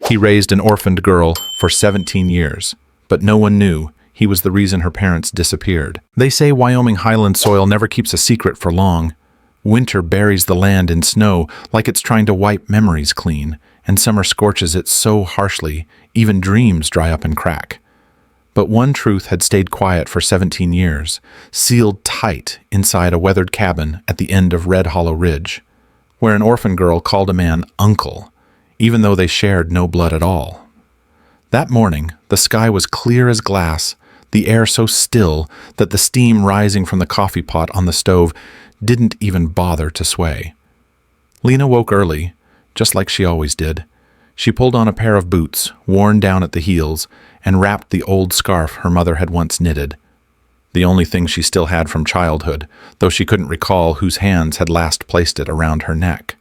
He raised an orphaned girl for 17 years, but no one knew he was the reason her parents disappeared. They say Wyoming highland soil never keeps a secret for long. Winter buries the land in snow like it's trying to wipe memories clean, and summer scorches it so harshly, even dreams dry up and crack. But one truth had stayed quiet for 17 years, sealed tight inside a weathered cabin at the end of Red Hollow Ridge, where an orphan girl called a man uncle, even though they shared no blood at all. That morning, the sky was clear as glass, the air so still that the steam rising from the coffee pot on the stove didn't even bother to sway. Lena woke early, just like she always did. She pulled on a pair of boots, worn down at the heels, and wrapped the old scarf her mother had once knitted. The only thing she still had from childhood, though she couldn't recall whose hands had last placed it around her neck.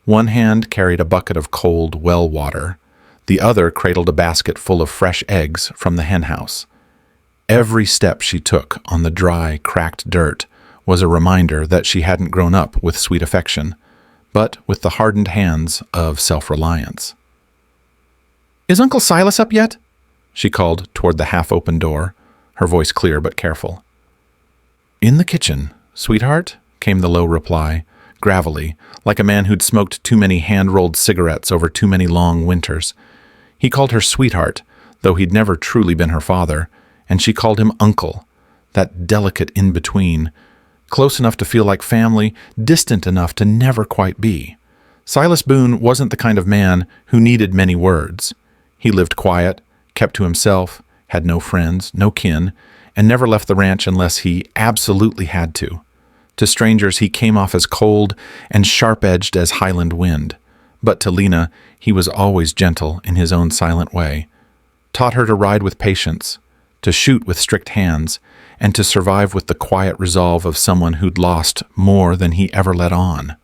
One hand carried a bucket of cold well water. The other cradled a basket full of fresh eggs from the henhouse. Every step she took on the dry, cracked dirt was a reminder that she hadn't grown up with sweet affection, but with the hardened hands of self-reliance. "Is Uncle Silas up yet?" she called toward the half-open door, her voice clear but careful. "In the kitchen, sweetheart," came the low reply, gravelly, like a man who'd smoked too many hand-rolled cigarettes over too many long winters. He called her sweetheart, though he'd never truly been her father, and she called him uncle, that delicate in-between, close enough to feel like family, distant enough to never quite be. Silas Boone wasn't the kind of man who needed many words. He lived quiet, kept to himself, had no friends, no kin, and never left the ranch unless he absolutely had to. To strangers, he came off as cold and sharp-edged as highland wind, but to Lena, he was always gentle in his own silent way. Taught her to ride with patience, to shoot with strict hands, and to survive with the quiet resolve of someone who'd lost more than he ever let on.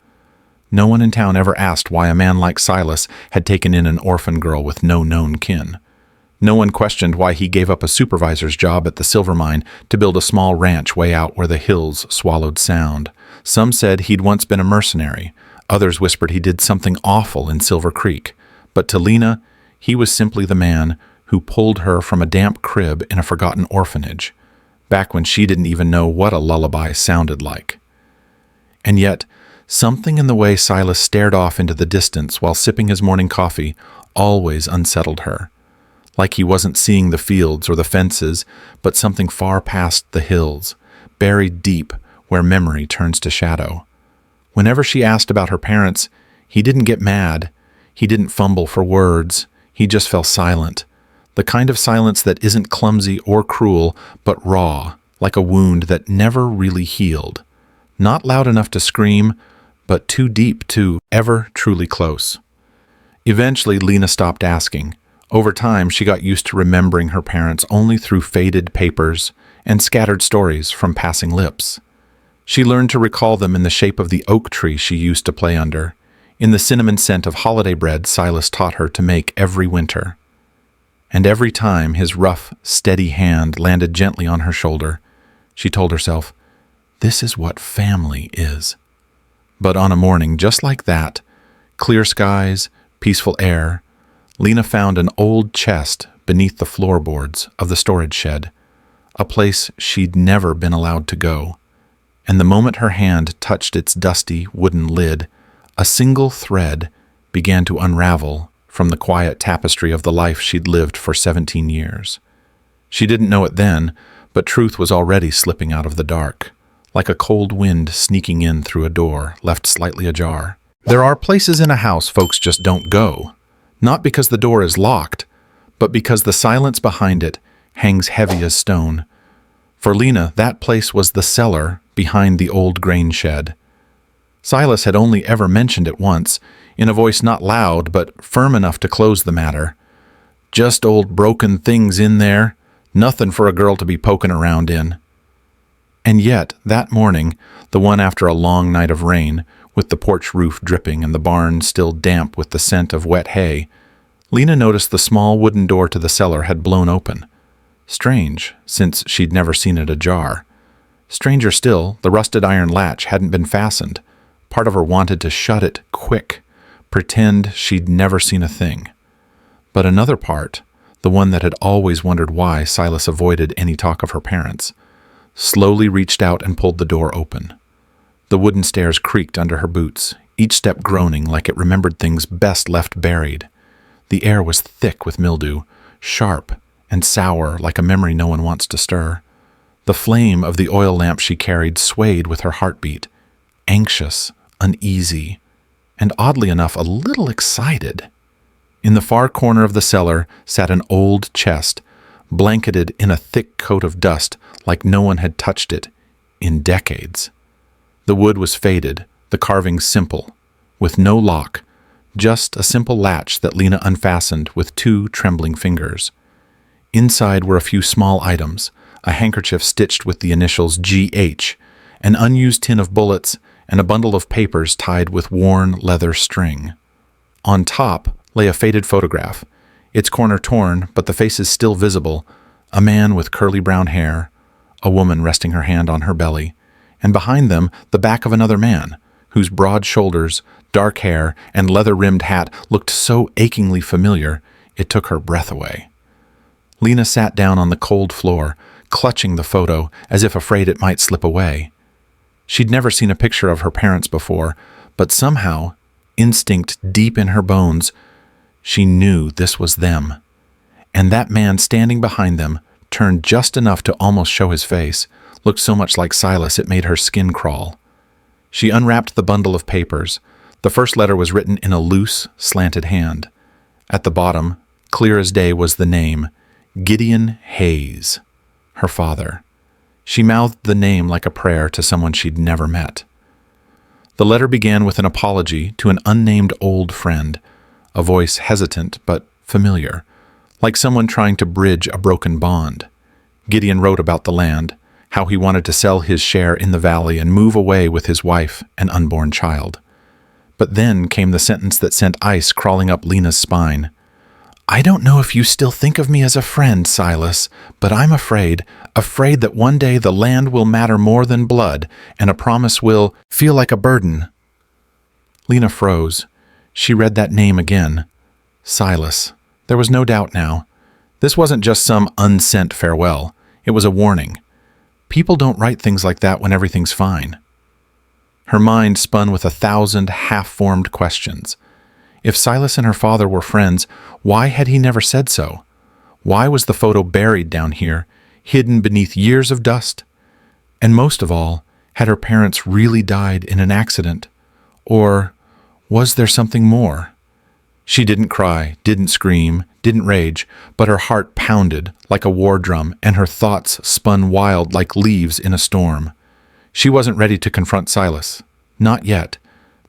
No one in town ever asked why a man like Silas had taken in an orphan girl with no known kin. No one questioned why he gave up a supervisor's job at the silver mine to build a small ranch way out where the hills swallowed sound. Some said he'd once been a mercenary. Others whispered he did something awful in Silver Creek. But to Lena, he was simply the man who pulled her from a damp crib in a forgotten orphanage, back when she didn't even know what a lullaby sounded like. And yet, something in the way Silas stared off into the distance while sipping his morning coffee always unsettled her. Like he wasn't seeing the fields or the fences, but something far past the hills, buried deep where memory turns to shadow. Whenever she asked about her parents, he didn't get mad. He didn't fumble for words. He just fell silent. The kind of silence that isn't clumsy or cruel, but raw, like a wound that never really healed. Not loud enough to scream, but too deep to ever truly close. Eventually, Lena stopped asking. Over time, she got used to remembering her parents only through faded papers and scattered stories from passing lips. She learned to recall them in the shape of the oak tree she used to play under, in the cinnamon scent of holiday bread Silas taught her to make every winter. And every time his rough, steady hand landed gently on her shoulder, she told herself, "This is what family is." But on a morning just like that, clear skies, peaceful air, Lena found an old chest beneath the floorboards of the storage shed, a place she'd never been allowed to go. And the moment her hand touched its dusty wooden lid, a single thread began to unravel from the quiet tapestry of the life she'd lived for 17 years. She didn't know it then, but truth was already slipping out of the dark, like a cold wind sneaking in through a door left slightly ajar. There are places in a house folks just don't go, not because the door is locked, but because the silence behind it hangs heavy as stone. For Lena, that place was the cellar behind the old grain shed. Silas had only ever mentioned it once, in a voice not loud but firm enough to close the matter. "Just old broken things in there, nothing for a girl to be poking around in." And yet, that morning, the one after a long night of rain, with the porch roof dripping and the barn still damp with the scent of wet hay, Lena noticed the small wooden door to the cellar had blown open. Strange, since she'd never seen it ajar. Stranger still, the rusted iron latch hadn't been fastened. Part of her wanted to shut it quick, pretend she'd never seen a thing. But another part, the one that had always wondered why Silas avoided any talk of her parents, slowly reached out and pulled the door open. The wooden stairs creaked under her boots, each step groaning like it remembered things best left buried. The air was thick with mildew, sharp and sour like a memory no one wants to stir. The flame of the oil lamp she carried swayed with her heartbeat, anxious, uneasy, and oddly enough a little excited. In the far corner of the cellar sat an old chest, blanketed in a thick coat of dust like no one had touched it in decades. The wood was faded, the carving simple, with no lock, just a simple latch that Lena unfastened with 2 trembling fingers. Inside were a few small items, a handkerchief stitched with the initials GH, an unused tin of bullets, and a bundle of papers tied with worn leather string. On top lay a faded photograph, its corner torn but the faces still visible, a man with curly brown hair, a woman resting her hand on her belly, and behind them the back of another man, whose broad shoulders, dark hair, and leather-rimmed hat looked so achingly familiar it took her breath away. Lena sat down on the cold floor, clutching the photo as if afraid it might slip away. She'd never seen a picture of her parents before, but somehow, instinct deep in her bones, she knew this was them. And that man standing behind them, turned just enough to almost show his face, looked so much like Silas it made her skin crawl. She unwrapped the bundle of papers. The first letter was written in a loose, slanted hand. At the bottom, clear as day, was the name, Gideon Hayes, her father. She mouthed the name like a prayer to someone she'd never met. The letter began with an apology to an unnamed old friend, a voice hesitant but familiar, like someone trying to bridge a broken bond. Gideon wrote about the land, how he wanted to sell his share in the valley and move away with his wife and unborn child. But then came the sentence that sent ice crawling up Lena's spine. "I don't know if you still think of me as a friend, Silas, but I'm afraid that one day the land will matter more than blood, and a promise will feel like a burden." Lena froze. She read that name again. Silas. There was no doubt now. This wasn't just some unsent farewell. It was a warning. People don't write things like that when everything's fine. Her mind spun with 1,000 half-formed questions. If Silas and her father were friends, why had he never said so? Why was the photo buried down here, hidden beneath years of dust? And most of all, had her parents really died in an accident? Or was there something more? She didn't cry, didn't scream, didn't rage, but her heart pounded like a war drum and her thoughts spun wild like leaves in a storm. She wasn't ready to confront Silas. Not yet.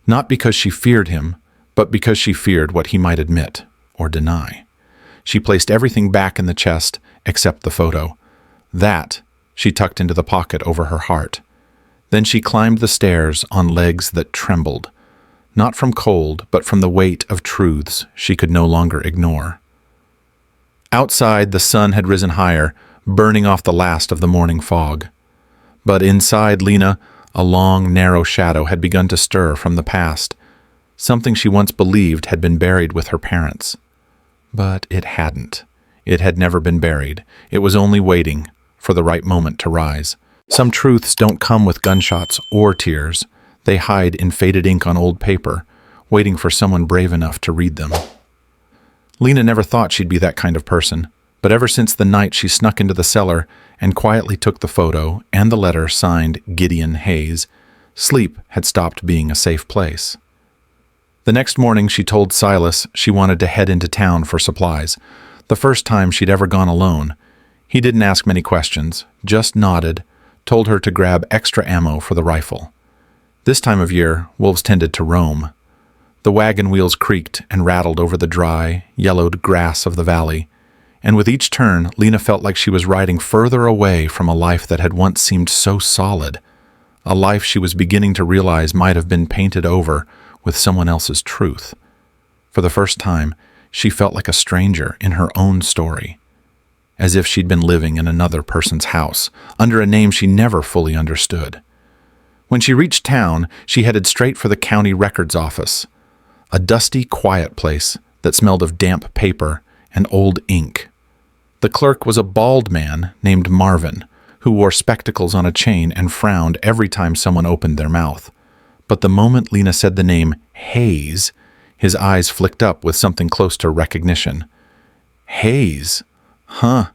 Not because she feared him, but because she feared what he might admit or deny. She placed everything back in the chest except the photo. That she tucked into the pocket over her heart. Then she climbed the stairs on legs that trembled, not from cold, but from the weight of truths she could no longer ignore. Outside, the sun had risen higher, burning off the last of the morning fog. But inside Lena, a long, narrow shadow had begun to stir from the past, something she once believed had been buried with her parents. But it hadn't. It had never been buried. It was only waiting for the right moment to rise. Some truths don't come with gunshots or tears. They hide in faded ink on old paper, waiting for someone brave enough to read them. Lena never thought she'd be that kind of person, but ever since the night she snuck into the cellar and quietly took the photo and the letter signed Gideon Hayes, sleep had stopped being a safe place. The next morning she told Silas she wanted to head into town for supplies, the first time she'd ever gone alone. He didn't ask many questions, just nodded, told her to grab extra ammo for the rifle. This time of year, wolves tended to roam. The wagon wheels creaked and rattled over the dry, yellowed grass of the valley, and with each turn, Lena felt like she was riding further away from a life that had once seemed so solid, a life she was beginning to realize might have been painted over with someone else's truth. For the first time, she felt like a stranger in her own story, as if she'd been living in another person's house, under a name she never fully understood. When she reached town, she headed straight for the county records office, a dusty, quiet place that smelled of damp paper and old ink. The clerk was a bald man named Marvin, who wore spectacles on a chain and frowned every time someone opened their mouth. But the moment Lena said the name Hayes, his eyes flicked up with something close to recognition. Hayes? Huh.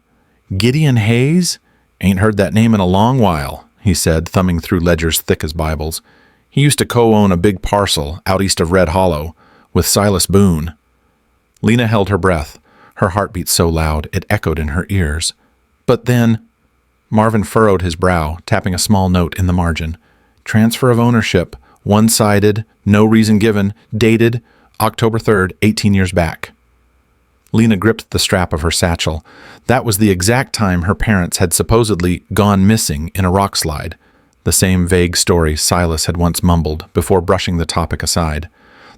Gideon Hayes? Ain't heard that name in a long while, he said, thumbing through ledgers thick as Bibles. He used to co-own a big parcel out east of Red Hollow with Silas Boone. Lena held her breath, her heartbeat so loud it echoed in her ears. But then, Marvin furrowed his brow, tapping a small note in the margin. Transfer of ownership, one-sided, no reason given, dated October 3rd, 18 years back. Lena gripped the strap of her satchel. That was the exact time her parents had supposedly gone missing in a rock slide, the same vague story Silas had once mumbled before brushing the topic aside.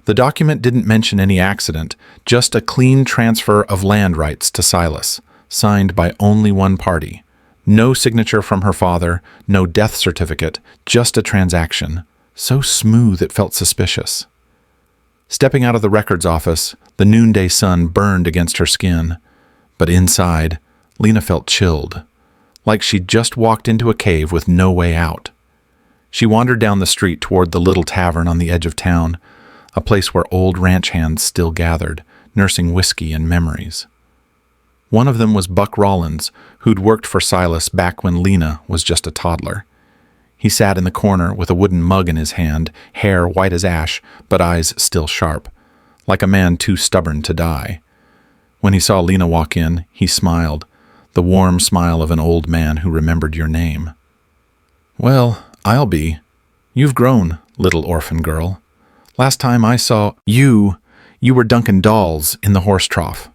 The document didn't mention any accident, just a clean transfer of land rights to Silas, signed by only one party. No signature from her father, no death certificate, just a transaction. So smooth it felt suspicious. Stepping out of the records office, the noonday sun burned against her skin. But inside, Lena felt chilled, like she'd just walked into a cave with no way out. She wandered down the street toward the little tavern on the edge of town, a place where old ranch hands still gathered, nursing whiskey and memories. One of them was Buck Rollins, who'd worked for Silas back when Lena was just a toddler. He sat in the corner with a wooden mug in his hand, hair white as ash, but eyes still sharp, like a man too stubborn to die. When he saw Lena walk in, he smiled, the warm smile of an old man who remembered your name. Well, I'll be. You've grown, little orphan girl. Last time I saw you were dunking dolls in the horse trough.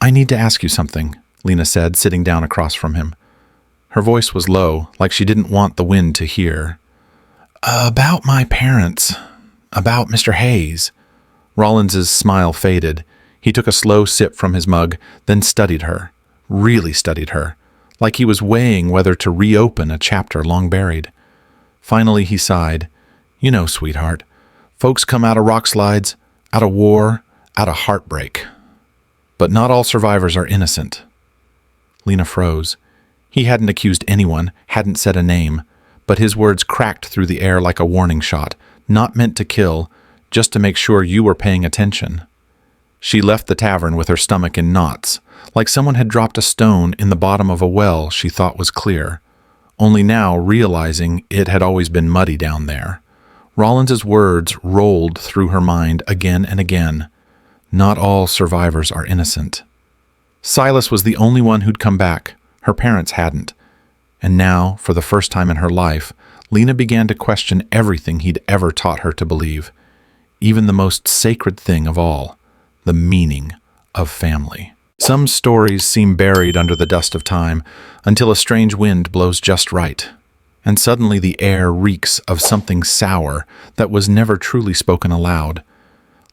I need to ask you something, Lena said, sitting down across from him. Her voice was low, like she didn't want the wind to hear. About my parents. About Mr. Hayes. Rollins's smile faded. He took a slow sip from his mug, then studied her. Really studied her. Like he was weighing whether to reopen a chapter long buried. Finally he sighed. You know, sweetheart, folks come out of rock slides, out of war, out of heartbreak. But not all survivors are innocent. Lena froze. He hadn't accused anyone, hadn't said a name, but his words cracked through the air like a warning shot, not meant to kill, just to make sure you were paying attention. She left the tavern with her stomach in knots, like someone had dropped a stone in the bottom of a well she thought was clear, only now realizing it had always been muddy down there. Rollins's words rolled through her mind again and again. Not all survivors are innocent. Silas was the only one who'd come back. Her parents hadn't. And now, for the first time in her life, Lena began to question everything he'd ever taught her to believe, even the most sacred thing of all, the meaning of family. Some stories seem buried under the dust of time until a strange wind blows just right, and suddenly the air reeks of something sour that was never truly spoken aloud.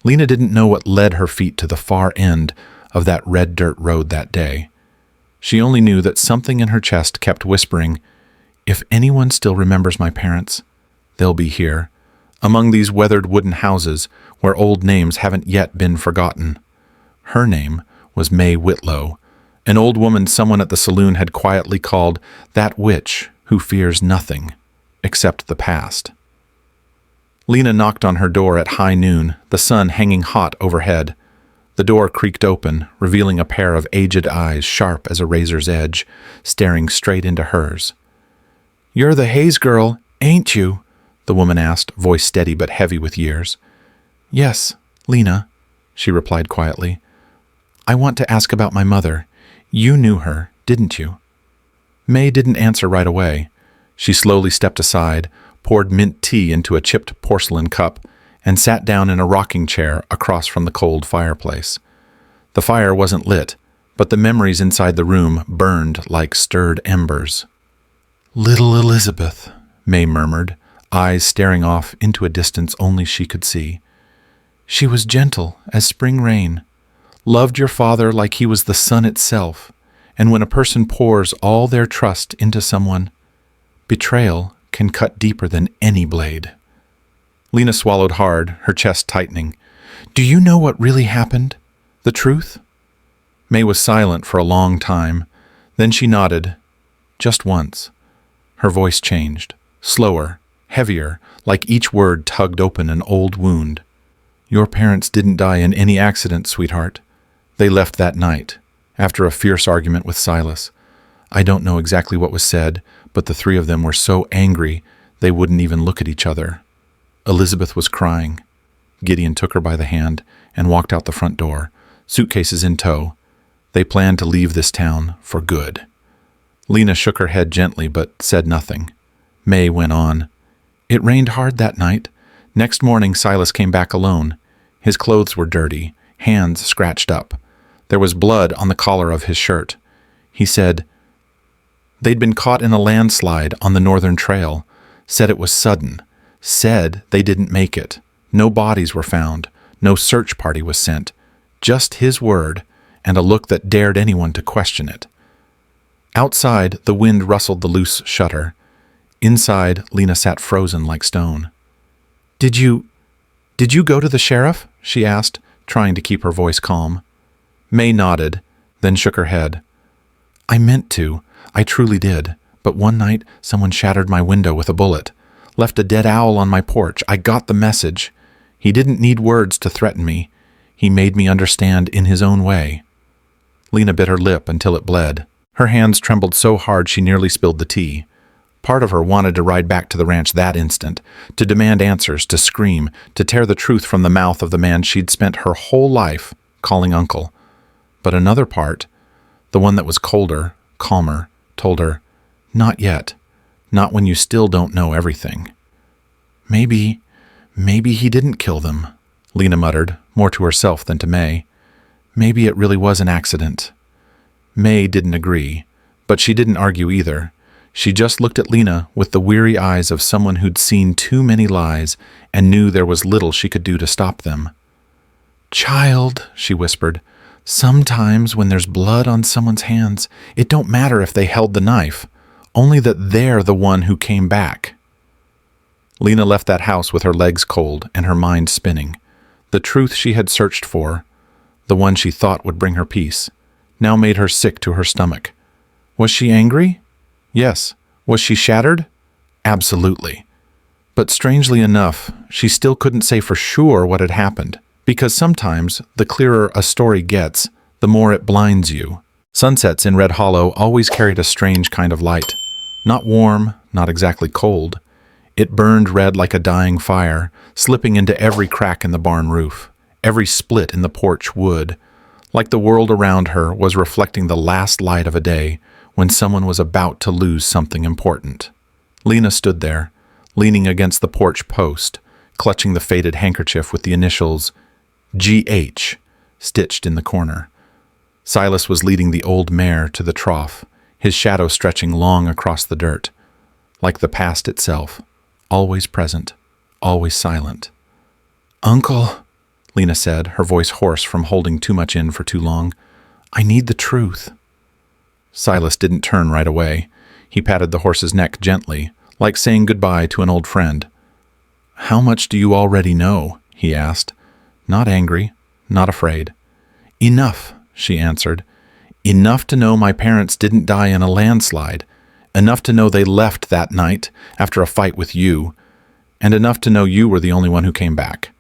Lena didn't know what led her feet to the far end of that red dirt road that day. She only knew that something in her chest kept whispering, if anyone still remembers my parents, they'll be here, among these weathered wooden houses where old names haven't yet been forgotten. Her name was May Whitlow, an old woman someone at the saloon had quietly called that witch who fears nothing except the past. Lena knocked on her door at high noon, the sun hanging hot overhead. The door creaked open, revealing a pair of aged eyes sharp as a razor's edge, staring straight into hers. "You're the Hayes girl, ain't you?" the woman asked, voice steady but heavy with years. "Yes, Lena," she replied quietly. "I want to ask about my mother. You knew her, didn't you?" May didn't answer right away. She slowly stepped aside, poured mint tea into a chipped porcelain cup, and sat down in a rocking chair across from the cold fireplace. The fire wasn't lit, but the memories inside the room burned like stirred embers. "Little Elizabeth," May murmured, eyes staring off into a distance only she could see. "She was gentle as spring rain, loved your father like he was the sun itself, and when a person pours all their trust into someone, betrayal can cut deeper than any blade." Lena swallowed hard, her chest tightening. "Do you know what really happened? The truth?" May was silent for a long time. Then she nodded, just once. Her voice changed, slower, heavier, like each word tugged open an old wound. Your parents didn't die in any accident, sweetheart. They left that night, after a fierce argument with Silas. I don't know exactly what was said, but the three of them were so angry they wouldn't even look at each other. Elizabeth was crying. Gideon took her by the hand and walked out the front door, suitcases in tow. They planned to leave this town for good. Lena shook her head gently but said nothing. May went on. It rained hard that night. Next morning, Silas came back alone. His clothes were dirty, hands scratched up. There was blood on the collar of his shirt. He said they'd been caught in a landslide on the northern trail. Said it was sudden. Said they didn't make it. No bodies were found. No search party was sent. Just his word, and a look that dared anyone to question it. Outside, the wind rustled the loose shutter. Inside, Lena sat frozen like stone. Did you go to the sheriff?" she asked, trying to keep her voice calm. May nodded, then shook her head. "I meant to. I truly did. But one night, someone shattered my window with a bullet. Left a dead owl on my porch. I got the message. He didn't need words to threaten me. He made me understand in his own way." Lena bit her lip until it bled. Her hands trembled so hard she nearly spilled the tea. Part of her wanted to ride back to the ranch that instant, to demand answers, to scream, to tear the truth from the mouth of the man she'd spent her whole life calling uncle. But another part, the one that was colder, calmer, told her, "Not yet. Not when you still don't know everything." Maybe he didn't kill them," Lena muttered, more to herself than to May. "Maybe it really was an accident." May didn't agree, but she didn't argue either. She just looked at Lena with the weary eyes of someone who'd seen too many lies and knew there was little she could do to stop them. "Child," she whispered, "sometimes when there's blood on someone's hands, it don't matter if they held the knife, only that they're the one who came back." Lena left that house with her legs cold and her mind spinning. The truth she had searched for, the one she thought would bring her peace, now made her sick to her stomach. Was she angry? Yes. Was she shattered? Absolutely. But strangely enough, she still couldn't say for sure what had happened, because sometimes the clearer a story gets, the more it blinds you. Sunsets in Red Hollow always carried a strange kind of light. Not warm, not exactly cold. It burned red like a dying fire, slipping into every crack in the barn roof, every split in the porch wood, like the world around her was reflecting the last light of a day when someone was about to lose something important. Lena stood there, leaning against the porch post, clutching the faded handkerchief with the initials G.H. stitched in the corner. Silas was leading the old mare to the trough, his shadow stretching long across the dirt, like the past itself, always present, always silent. "Uncle," Lena said, her voice hoarse from holding too much in for too long, "I need the truth." Silas didn't turn right away. He patted the horse's neck gently, like saying goodbye to an old friend. "How much do you already know?" he asked, not angry, not afraid. "Enough," she answered. "Enough to know my parents didn't die in a landslide, enough to know they left that night after a fight with you, and enough to know you were the only one who came back."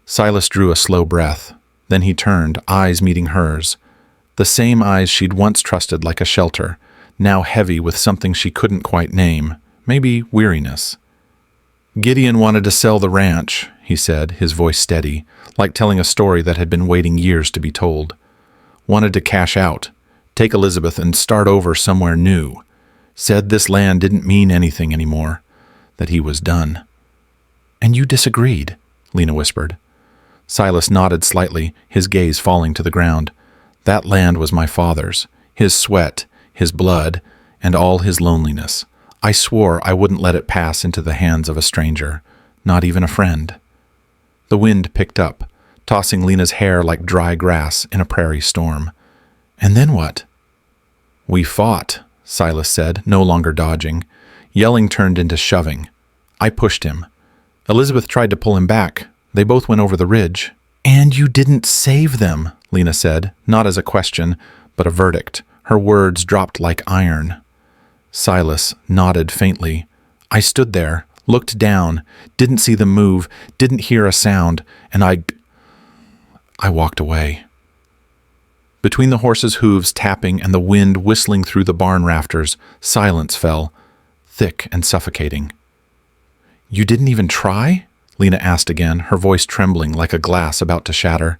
Silas drew a slow breath. Then he turned, eyes meeting hers. The same eyes she'd once trusted like a shelter, now heavy with something she couldn't quite name, maybe weariness. "Gideon wanted to sell the ranch," he said, his voice steady, like telling a story that had been waiting years to be told. "Wanted to cash out, take Elizabeth and start over somewhere new. Said this land didn't mean anything anymore, that he was done." "And you disagreed," Lena whispered. Silas nodded slightly, his gaze falling to the ground. "That land was my father's, his sweat, his blood, and all his loneliness. I swore I wouldn't let it pass into the hands of a stranger, not even a friend." The wind picked up, tossing Lena's hair like dry grass in a prairie storm. "And then what?" "We fought," Silas said, no longer dodging. Yelling turned into shoving. I pushed him. Elizabeth tried to pull him back. They both went over the ridge. "And you didn't save them," Lena said, not as a question, but a verdict. Her words dropped like iron. Silas nodded faintly. I stood there, looked down, didn't see them move, didn't hear a sound, and I walked away. Between the horses' hooves tapping and the wind whistling through the barn rafters, silence fell, thick and suffocating. You didn't even try? Lena asked again, her voice trembling like a glass about to shatter.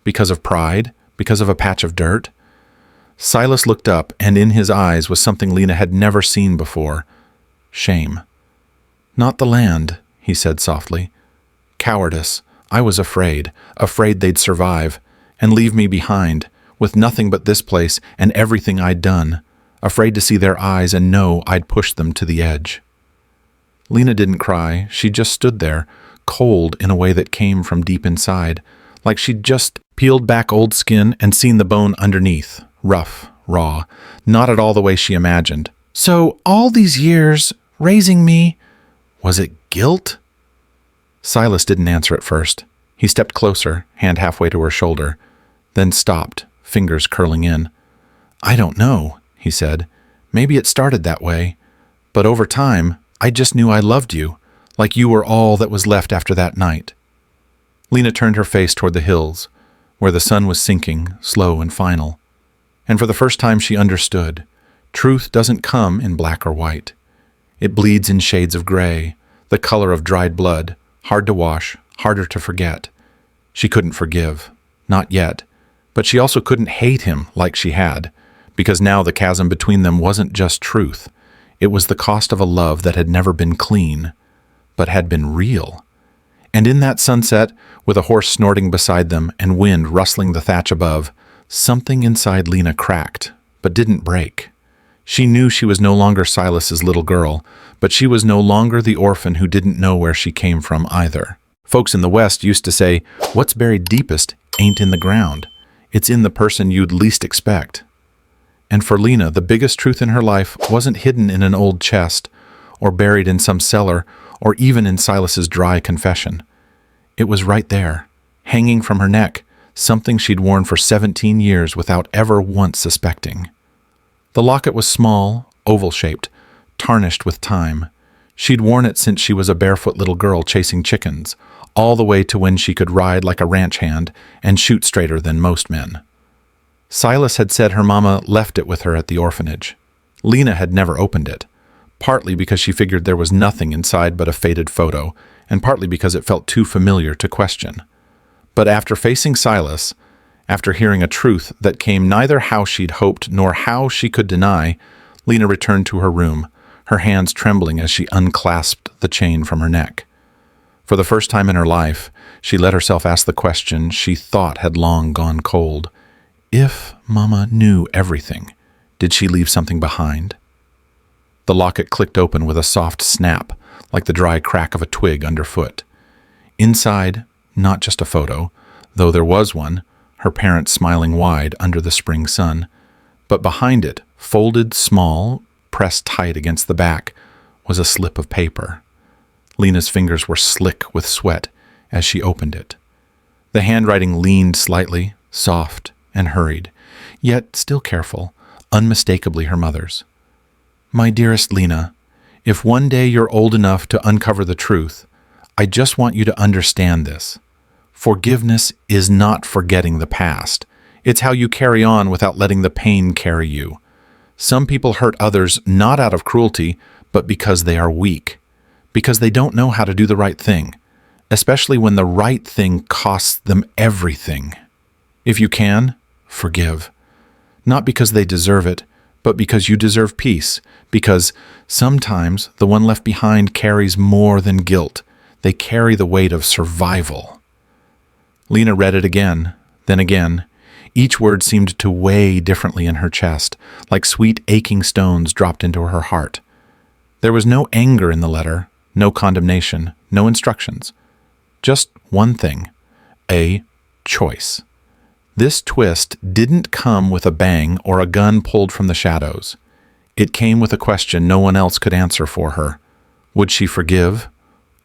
Because of pride? Because of a patch of dirt? Silas looked up, and in his eyes was something Lena had never seen before. Shame. Not the land, he said softly. Cowardice. I was afraid they'd survive, and leave me behind, with nothing but this place and everything I'd done, afraid to see their eyes and know I'd pushed them to the edge. Lena didn't cry. She just stood there, cold in a way that came from deep inside, like she'd just peeled back old skin and seen the bone underneath, rough, raw, not at all the way she imagined. So all these years, raising me, was it guilt? Silas didn't answer at first. He stepped closer, hand halfway to her shoulder, then stopped, fingers curling in. I don't know, he said. Maybe it started that way. But over time, I just knew I loved you, like you were all that was left after that night. Lena turned her face toward the hills, where the sun was sinking, slow and final. And for the first time she understood. Truth doesn't come in black or white. It bleeds in shades of gray, the color of dried blood, hard to wash, harder to forget. She couldn't forgive, not yet, but she also couldn't hate him like she had, because now the chasm between them wasn't just truth. It was the cost of a love that had never been clean, but had been real. And in that sunset, with a horse snorting beside them and wind rustling the thatch above, something inside Lena cracked, but didn't break. She knew she was no longer Silas's little girl, but she was no longer the orphan who didn't know where she came from either. Folks in the West used to say, what's buried deepest ain't in the ground. It's in the person you'd least expect. And for Lena, the biggest truth in her life wasn't hidden in an old chest, or buried in some cellar, or even in Silas's dry confession. It was right there, hanging from her neck, something she'd worn for 17 years without ever once suspecting. The locket was small, oval-shaped, tarnished with time. She'd worn it since she was a barefoot little girl chasing chickens, all the way to when she could ride like a ranch hand and shoot straighter than most men. Silas had said her mama left it with her at the orphanage. Lena had never opened it, partly because she figured there was nothing inside but a faded photo, and partly because it felt too familiar to question. But after facing Silas, after hearing a truth that came neither how she'd hoped nor how she could deny, Lena returned to her room, her hands trembling as she unclasped the chain from her neck. For the first time in her life, she let herself ask the question she thought had long gone cold. If Mama knew everything, did she leave something behind? The locket clicked open with a soft snap, like the dry crack of a twig underfoot. Inside, not just a photo, though there was one, her parents smiling wide under the spring sun, but behind it, folded small, pressed tight against the back, was a slip of paper. Lena's fingers were slick with sweat as she opened it. The handwriting leaned slightly, soft and hurried, yet still careful, unmistakably her mother's. My dearest Lena, if one day you're old enough to uncover the truth, I just want you to understand this. Forgiveness is not forgetting the past. It's how you carry on without letting the pain carry you. Some people hurt others not out of cruelty, but because they are weak, because they don't know how to do the right thing, especially when the right thing costs them everything. If you can, forgive. Not because they deserve it, but because you deserve peace, because sometimes the one left behind carries more than guilt. They carry the weight of survival. Lena read it again, then again. Each word seemed to weigh differently in her chest, like sweet aching stones dropped into her heart. There was no anger in the letter, no condemnation, no instructions. Just one thing, a choice. This twist didn't come with a bang or a gun pulled from the shadows. It came with a question no one else could answer for her. Would she forgive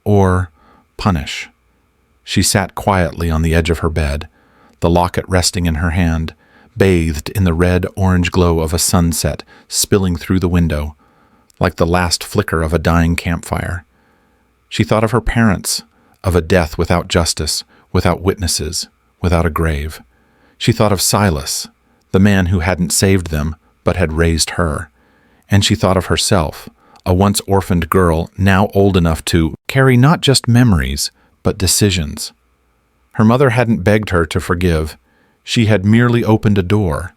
or punish? She sat quietly on the edge of her bed, the locket resting in her hand, bathed in the red-orange glow of a sunset spilling through the window, like the last flicker of a dying campfire. She thought of her parents, of a death without justice, without witnesses, without a grave. She thought of Silas, the man who hadn't saved them, but had raised her. And she thought of herself, a once orphaned girl now old enough to carry not just memories, but decisions. Her mother hadn't begged her to forgive. She had merely opened a door.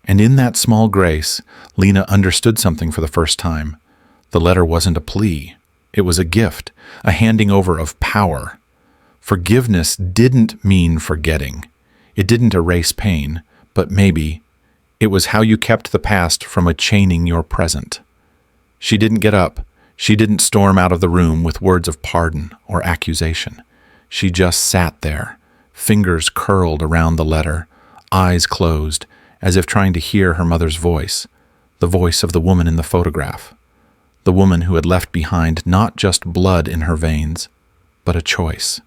And in that small grace, Lena understood something for the first time. The letter wasn't a plea. It was a gift, a handing over of power. Forgiveness didn't mean forgetting. It didn't erase pain, but maybe it was how you kept the past from chaining your present. She didn't get up. She didn't storm out of the room with words of pardon or accusation. She just sat there, fingers curled around the letter, eyes closed, as if trying to hear her mother's voice, the voice of the woman in the photograph, the woman who had left behind not just blood in her veins, but a choice.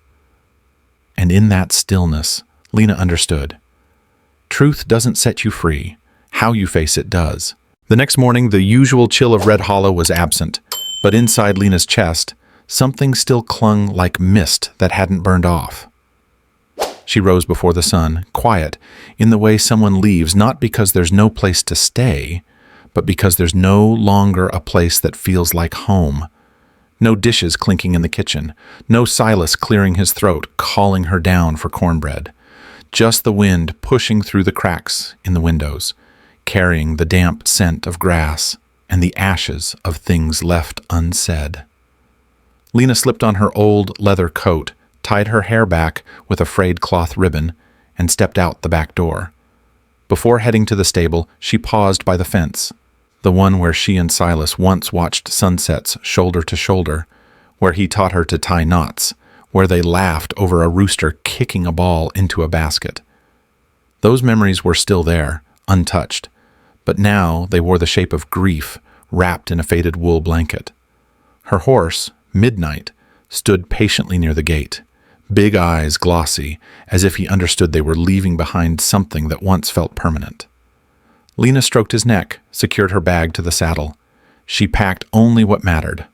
And in that stillness, Lena understood. Truth doesn't set you free. How you face it does. The next morning, the usual chill of Red Hollow was absent, but inside Lena's chest, something still clung like mist that hadn't burned off. She rose before the sun, quiet, in the way someone leaves not because there's no place to stay, but because there's no longer a place that feels like home. No dishes clinking in the kitchen, no Silas clearing his throat, calling her down for cornbread. Just the wind pushing through the cracks in the windows, carrying the damp scent of grass and the ashes of things left unsaid. Lena slipped on her old leather coat, tied her hair back with a frayed cloth ribbon, and stepped out the back door. Before heading to the stable, she paused by the fence, the one where she and Silas once watched sunsets shoulder to shoulder, where he taught her to tie knots, where they laughed over a rooster kicking a ball into a basket. Those memories were still there, untouched, but now they wore the shape of grief wrapped in a faded wool blanket. Her horse, Midnight, stood patiently near the gate, big eyes glossy, as if he understood they were leaving behind something that once felt permanent. Lena stroked his neck, secured her bag to the saddle. She packed only what mattered: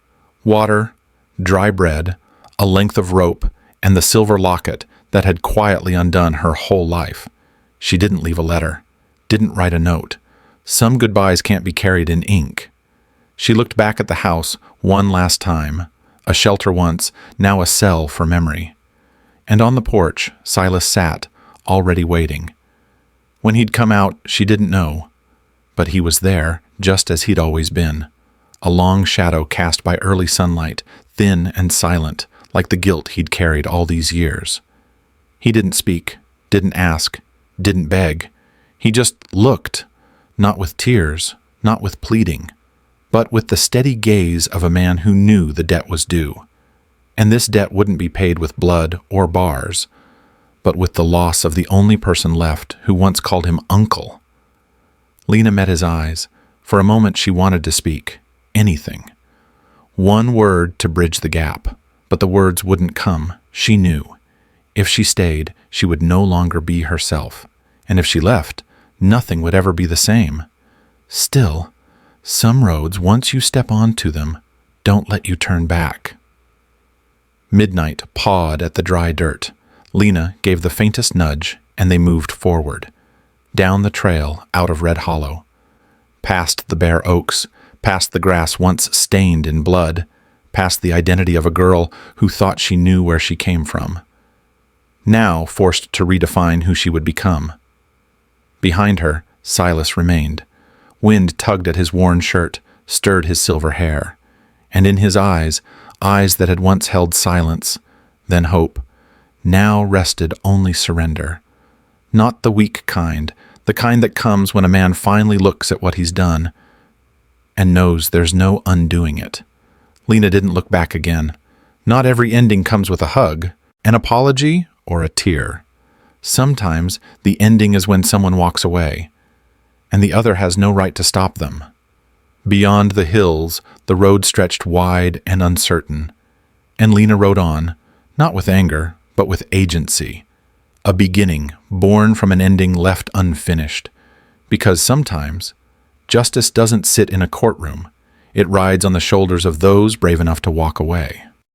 water, dry bread, a length of rope, and the silver locket that had quietly undone her whole life. She didn't leave a letter, didn't write a note. Some goodbyes can't be carried in ink. She looked back at the house one last time, a shelter once, now a cell for memory. And on the porch, Silas sat, already waiting. When he'd come out, she didn't know. But he was there, just as he'd always been. A long shadow cast by early sunlight, thin and silent, like the guilt he'd carried all these years. He didn't speak, didn't ask, didn't beg. He just looked, not with tears, not with pleading, but with the steady gaze of a man who knew the debt was due. And this debt wouldn't be paid with blood or bars, but with the loss of the only person left who once called him uncle. Lena met his eyes. For a moment she wanted to speak. Anything. One word to bridge the gap, but the words wouldn't come. She knew. If she stayed, she would no longer be herself. And if she left, nothing would ever be the same. Still, some roads, once you step onto them, don't let you turn back. Midnight pawed at the dry dirt. Lena gave the faintest nudge, and they moved forward. Down the trail, out of Red Hollow. Past the bare oaks, past the grass once stained in blood, past the identity of a girl who thought she knew where she came from. Now forced to redefine who she would become. Behind her, Silas remained. Wind tugged at his worn shirt, stirred his silver hair. And in his eyes, eyes that had once held silence, then hope, now rested only surrender. Not the weak kind, the kind that comes when a man finally looks at what he's done and knows there's no undoing it. Lena didn't look back again. Not every ending comes with a hug, an apology, or a tear. Sometimes the ending is when someone walks away, and the other has no right to stop them. Beyond the hills, the road stretched wide and uncertain, and Lena rode on, not with anger, but with agency. A beginning born from an ending left unfinished. Because sometimes, justice doesn't sit in a courtroom. It rides on the shoulders of those brave enough to walk away.